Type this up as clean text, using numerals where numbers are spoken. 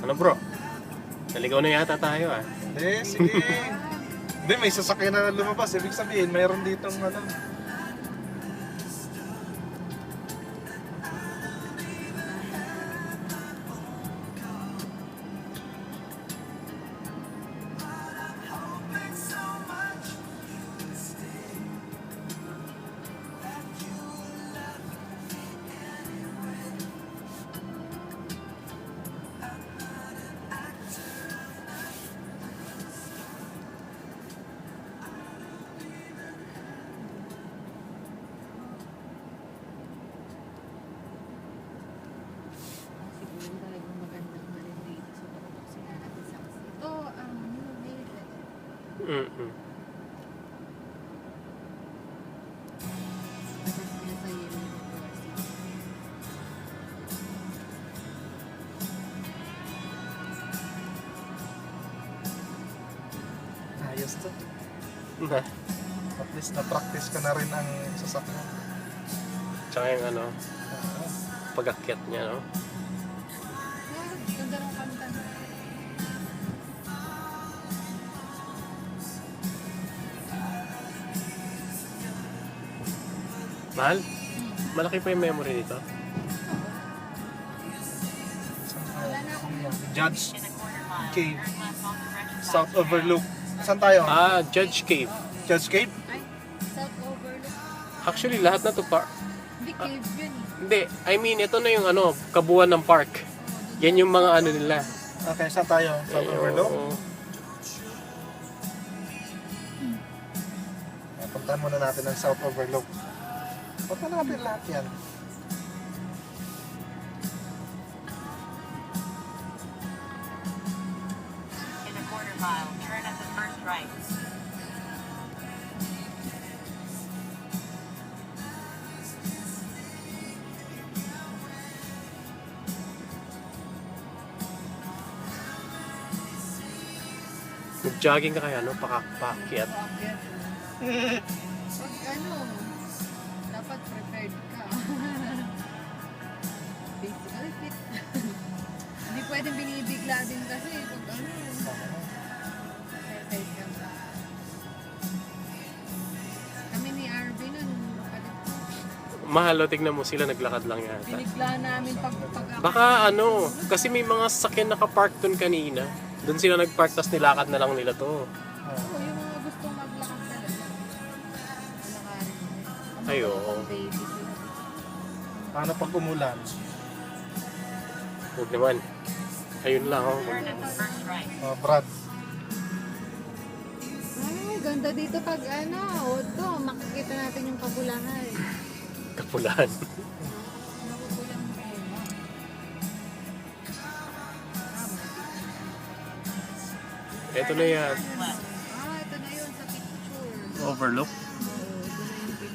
Ano bro? Naligaw na yata tayo ah. Sige. Hindi, may sasakyan na lumabas. Ibig sabihin, mayroon ditong ano. Mm-mm. Ayos to. Na. At least na-practice ka na rin ang sasakyan. Tsaka yung ano, pag-akyat niya, no? Ganda ng kanta. Mahal? Malaki pa yung memory nito. Judge Cave. South Overlook. Saan tayo? Ah, Judge Cave. Judge Cave? Ay, South Overlook. Actually, lahat na to Hindi, cave yun eh. Hindi, I mean, ito na yung ano, kabuuan ng park. Yan yung mga ano nila. Okay, saan tayo? South Overlook? Oo. Puntahan muna natin ang South Overlook. Punta natin lahat yan. In a quarter mile, turn at the first right. Mag-jogging ka kaya, no? Pakyat. Pag ano, dapat prepared ka. Basically fit. Hindi pwedeng binibigla din kasi pag ano, exercise ka ba. Kami ni Arvin, Mahal, o, tignan mo sila, naglakad lang yata. binigla namin pag Baka ano, kasi may mga sasakyan nakapark dun kanina. Doon sila nagpark, tas nilakad na lang nila to. Oo, yung mga gustong maglakad talaga. Malakarin. Ay, oo. Baby sila. Paano pag umulan? Huwag naman. Ayun lang, oh. Turn at the first right. Brad. Ay, ganda dito pag ano, auto, makikita natin yung kabulahan. Kapulan. Nakukulang pa yun. Ito na yan. Ito na yun sa picture. Overlook.